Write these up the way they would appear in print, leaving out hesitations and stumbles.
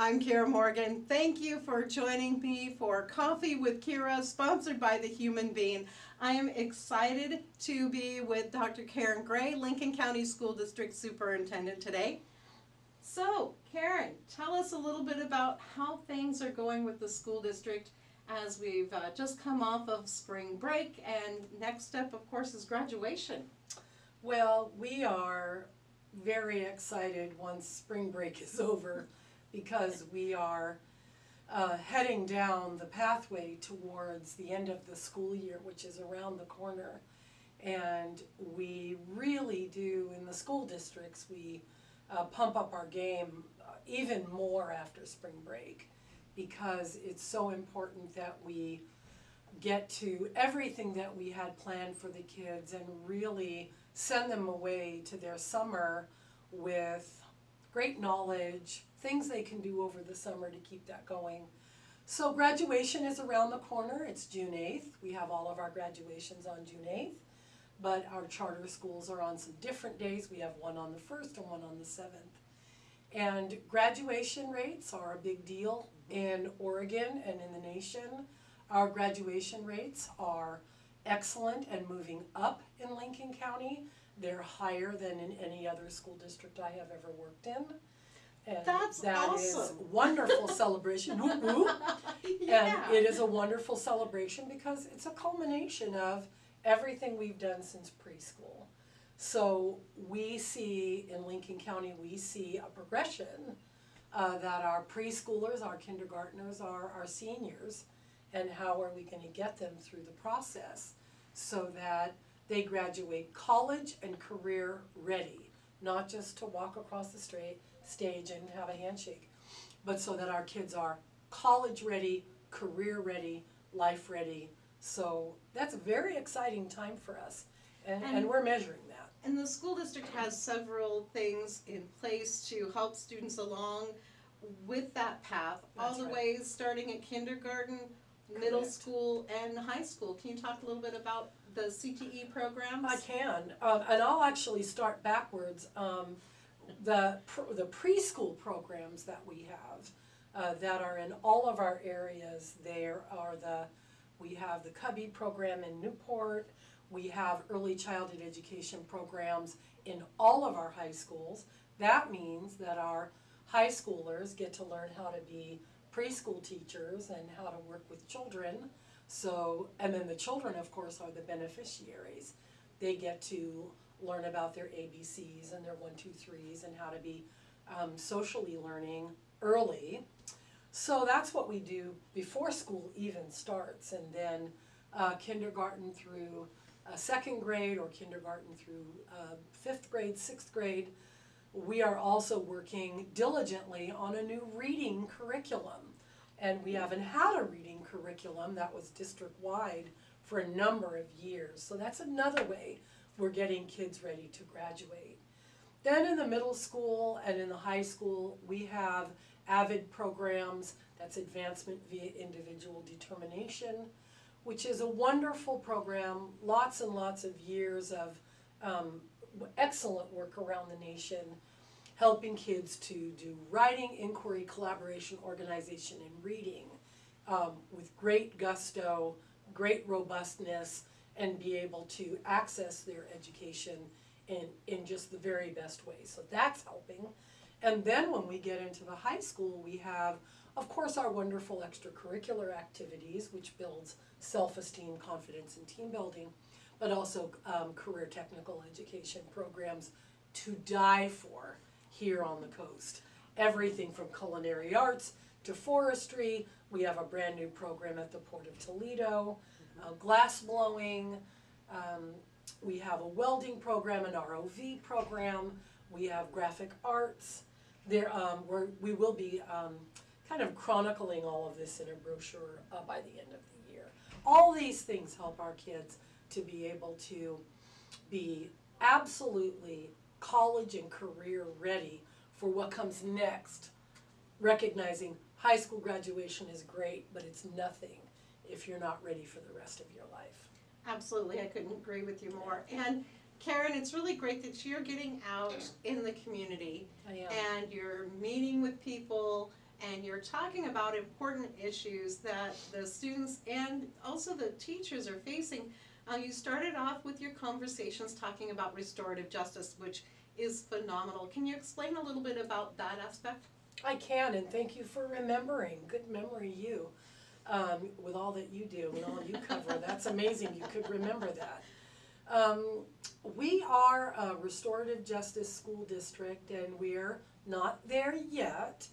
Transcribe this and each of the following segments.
I'm Kiera Morgan. Thank you for joining me for Coffee with Kiera, sponsored by The Human Being. I am excited to be with Dr. Karen Gray, Lincoln County School District Superintendent today. So, Karen, tell us a little bit about how things are going with the school district as we've just come off of spring break, and next step, of course, is graduation. Well, we are very excited once spring break is over because we are heading down the pathway towards the end of the school year, which is around the corner. And we really do, in the school districts, we pump up our game even more after spring break, because it's so important that we get to everything that we had planned for the kids and really send them away to their summer with great knowledge, things they can do over the summer to keep that going. So graduation is around the corner. It's June 8th. We have all of our graduations on June 8th, but our charter schools are on some different days. We have one on the 1st and one on the 7th. And graduation rates are a big deal in Oregon and in the nation. Our graduation rates are excellent and moving up in Lincoln County. They're higher than in any other school district I have ever worked in. And That's that awesome. is wonderful celebration. Woo woo. Yeah. And it is a wonderful celebration because it's a culmination of everything we've done since preschool. So we see in Lincoln County, we see a progression that our preschoolers, our kindergartners, our seniors, and how are we going to get them through the process so that they graduate college and career ready, not just to walk across the stage and have a handshake, but so that our kids are college ready, career ready, life ready. So that's a very exciting time for us, and we're measuring that. And the school district has several things in place to help students along with that path, all the way starting at kindergarten, middle Correct. school, and high school. Can you talk a little bit about the CTE programs? I can, and I'll actually start backwards. The preschool programs that we have that are in all of our areas, we have the Cubby program in Newport. We have early childhood education programs in all of our high schools. That means that our high schoolers get to learn how to be preschool teachers and how to work with children. So, and then the children, of course, are the beneficiaries. They get to learn about their ABCs and their 1, 2, 3s and how to be socially learning early. So that's what we do before school even starts, and then kindergarten through 2nd grade, or kindergarten through 5th grade, 6th grade. We are also working diligently on a new reading curriculum. And we haven't had a reading curriculum that was district-wide for a number of years. So that's another way we're getting kids ready to graduate. Then in the middle school and in the high school, we have AVID programs. That's Advancement via Individual Determination, which is a wonderful program, lots and lots of years of excellent work around the nation, helping kids to do writing, inquiry, collaboration, organization, and reading with great gusto, great robustness, and be able to access their education in just the very best way. So that's helping. And then when we get into the high school, we have, of course, our wonderful extracurricular activities, which builds self-esteem, confidence, and team building, but also career technical education programs to die for here on the coast. Everything from culinary arts to forestry. We have a brand new program at the Port of Toledo, glass blowing. We have a welding program, an ROV program. We have graphic arts. We will be kind of chronicling all of this in a brochure by the end of the year. All these things help our kids to be able to be absolutely college and career ready for what comes next, recognizing high school graduation is great, but it's nothing if you're not ready for the rest of your life. Absolutely, I couldn't agree with you more. And Karen, it's really great that you're getting out in the community I am. and you're meeting with people and you're talking about important issues that the students and also the teachers are facing. You started off with your conversations talking about restorative justice, which is phenomenal. Can you explain a little bit about that aspect? I can, and thank you for remembering. Good memory, you, with all that you do and all you cover. That's amazing you could remember that. We are a restorative justice school district, and we're not there yet.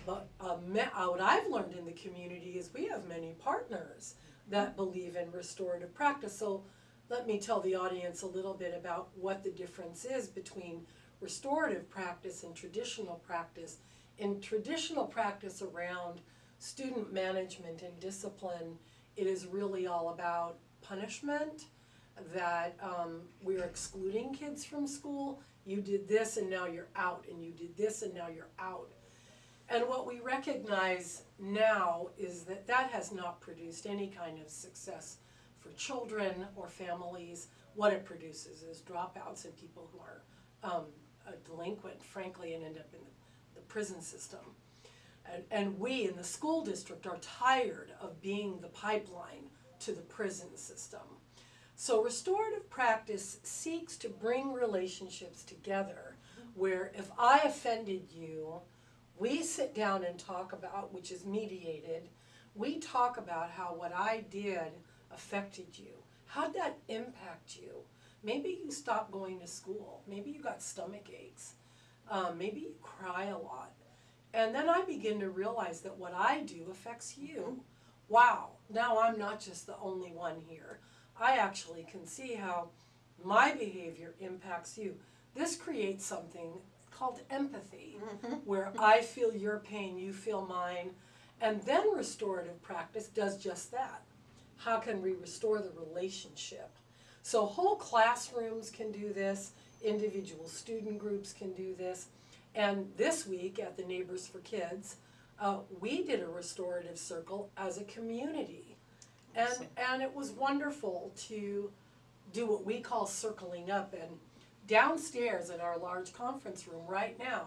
But what I've learned in the community is we have many partners that believe in restorative practice. So let me tell the audience a little bit about what the difference is between restorative practice and traditional practice. In traditional practice around student management and discipline, it is really all about punishment, that we're excluding kids from school. You did this and now you're out, and you did this and now you're out. And what we recognize now is that that has not produced any kind of success for children or families. What it produces is dropouts and people who are delinquent, frankly, and end up in the prison system. And we in the school district are tired of being the pipeline to the prison system. So restorative practice seeks to bring relationships together where if I offended you, we sit down and talk about, which is mediated, we talk about how what I did affected you. How'd that impact you? Maybe you stopped going to school. Maybe you got stomach aches. Maybe you cry a lot. And then I begin to realize that what I do affects you. Wow, now I'm not just the only one here. I actually can see how my behavior impacts you. This creates something called empathy, where I feel your pain, you feel mine, and then restorative practice does just that. How can we restore the relationship? So whole classrooms can do this, individual student groups can do this, and this week at the Neighbors for Kids, we did a restorative circle as a community. And it was wonderful to do what we call circling up. And downstairs in our large conference room right now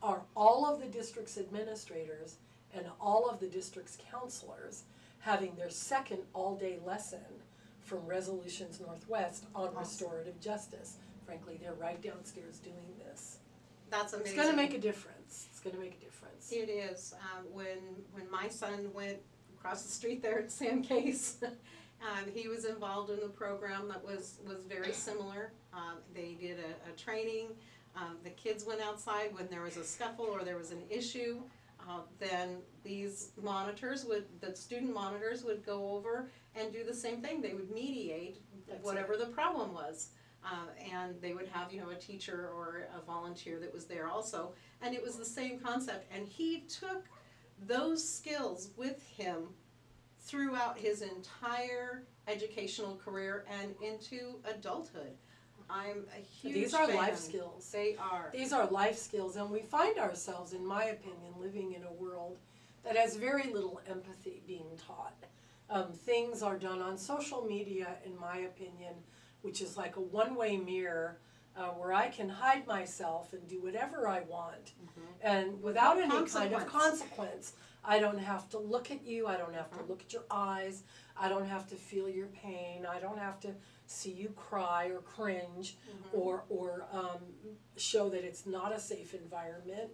are all of the district's administrators and all of the district's counselors having their second all-day lesson from Resolutions Northwest on restorative justice. Frankly, they're right downstairs doing this. That's amazing. It's going to make a difference. It's going to make a difference. It is. When my son went across the street there at Sam Case, he was involved in a program that was very similar. They did a training. The kids went outside when there was a scuffle or there was an issue. Then these monitors the student monitors would go over and do the same thing. They would mediate whatever the problem was. And they would have, a teacher or a volunteer that was there also. And it was the same concept. And he took those skills with him throughout his entire educational career and into adulthood. I'm a huge These are fan. life skills. They are. These are life skills, and we find ourselves, in my opinion, living in a world that has very little empathy being taught. Things are done on social media, in my opinion, which is like a one-way mirror where I can hide myself and do whatever I want. And without any kind of consequence. I don't have to look at you, I don't have to look at your eyes, I don't have to feel your pain, I don't have to see you cry or cringe or show that it's not a safe environment.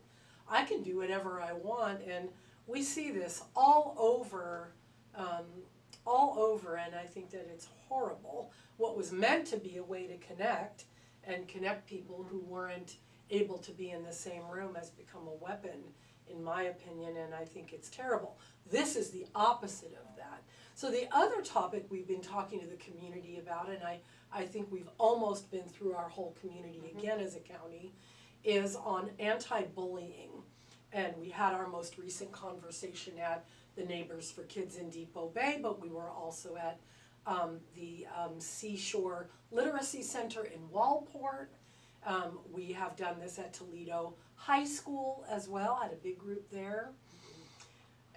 I can do whatever I want, and we see this all over, and I think that it's horrible. What was meant to be a way to connect people who weren't able to be in the same room has become a weapon, in my opinion, and I think it's terrible. This is the opposite of that. So the other topic we've been talking to the community about, and I think we've almost been through our whole community again as a county, is on anti-bullying. And we had our most recent conversation at the Neighbors for Kids in Depot Bay, but we were also at the Seashore Literacy Center in Walport. We have done this at Toledo High School as well, had a big group there.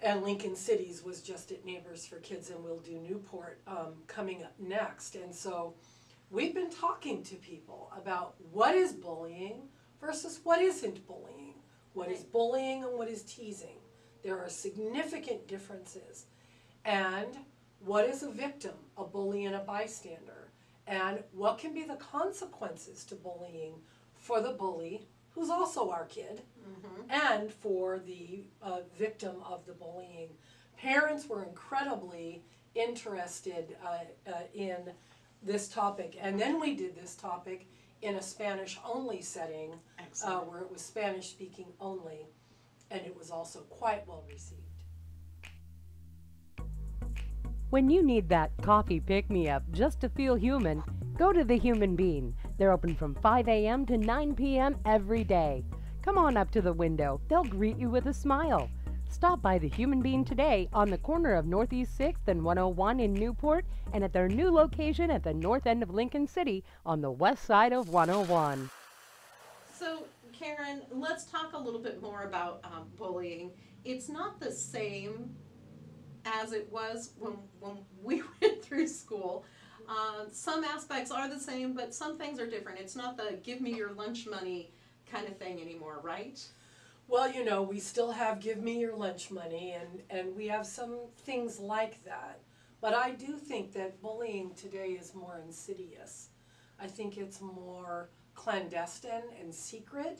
And Lincoln Cities was just at Neighbors for Kids, and we'll do Newport coming up next. And so we've been talking to people about what is bullying versus what isn't bullying. What is bullying and what is teasing? There are significant differences. And what is a victim, a bully, and a bystander? And what can be the consequences to bullying for the bully, who's also our kid, and for the victim of the bullying? Parents were incredibly interested in this topic, and then we did this topic in a Spanish-only setting, where it was Spanish-speaking only, and it was also quite well received. When you need that coffee pick-me-up just to feel human, go to the Human Bean. They're open from 5 a.m. to 9 p.m. every day. Come on up to the window. They'll greet you with a smile. Stop by the Human Bean today on the corner of Northeast 6th and 101 in Newport, and at their new location at the north end of Lincoln City on the west side of 101. So, Karen, let's talk a little bit more about bullying. It's not the same as it was when we went through school. Some aspects are the same, but some things are different. It's not the give me your lunch money kind of thing anymore, right? Well, you know, we still have give me your lunch money, and we have some things like that. But I do think that bullying today is more insidious. I think it's more clandestine and secret.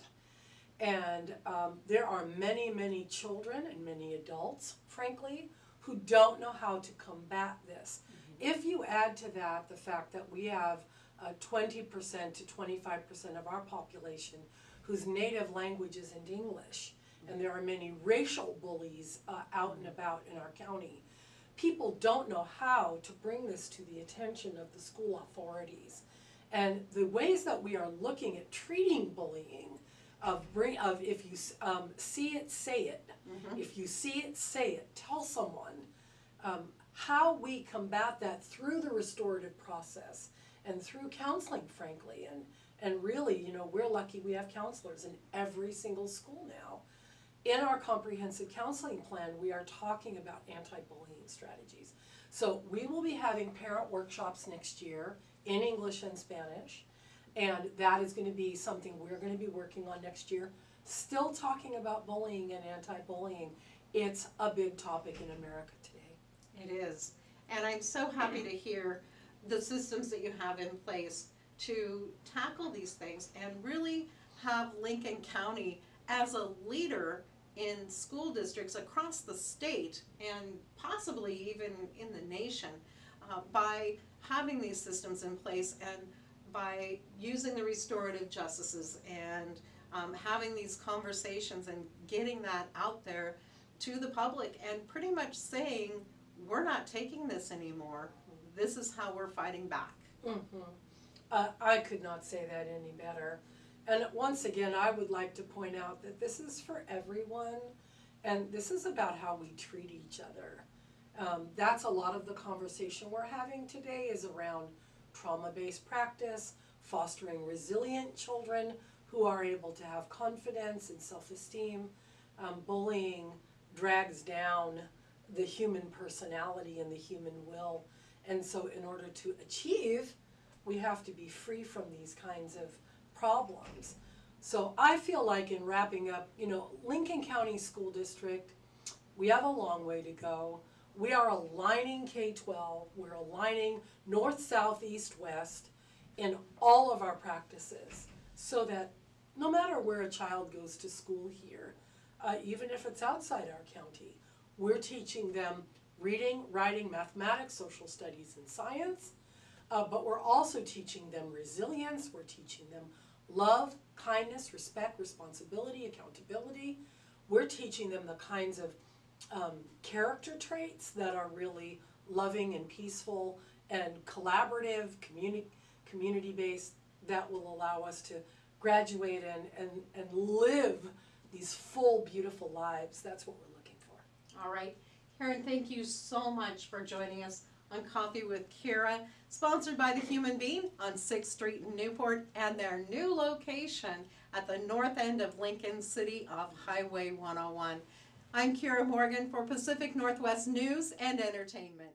And there are many, many children and many adults, frankly, who don't know how to combat this. If you add to that the fact that we have 20% to 25% of our population whose native language isn't English, and there are many racial bullies out and about in our county, people don't know how to bring this to the attention of the school authorities. And the ways that we are looking at treating bullying, of if you see it, say it. If you see it, say it. Tell someone. How we combat that through the restorative process and through counseling, frankly. And really, you know, we're lucky we have counselors in every single school now. In our comprehensive counseling plan, we are talking about anti-bullying strategies. So we will be having parent workshops next year in English and Spanish. And that is going to be something we're going to be working on next year. Still talking about bullying and anti-bullying. It's a big topic in America today. It is. And I'm so happy to hear the systems that you have in place to tackle these things and really have Lincoln County as a leader in school districts across the state and possibly even in the nation by having these systems in place and by using the restorative justices and having these conversations and getting that out there to the public and pretty much saying, we're not taking this anymore. This is how we're fighting back. I could not say that any better. And once again, I would like to point out that this is for everyone, and this is about how we treat each other. That's a lot of the conversation we're having today is around trauma-based practice, fostering resilient children who are able to have confidence and self-esteem. Bullying drags down the human personality and the human will. And so in order to achieve, we have to be free from these kinds of problems. So I feel like in wrapping up, you know, Lincoln County School District, we have a long way to go. We are aligning K-12, we're aligning north, south, east, west in all of our practices so that no matter where a child goes to school here, even if it's outside our county, we're teaching them reading, writing, mathematics, social studies, and science, but we're also teaching them resilience, we're teaching them love, kindness, respect, responsibility, accountability. We're teaching them the kinds of character traits that are really loving and peaceful and collaborative, community-based, that will allow us to graduate and live these full, beautiful lives. That's what we're looking for. All right. Karen, thank you so much for joining us on Coffee with Kiera, sponsored by the Human Bean on 6th Street in Newport and their new location at the north end of Lincoln City off Highway 101. I'm Kiera Morgan for Pacific Northwest News and Entertainment.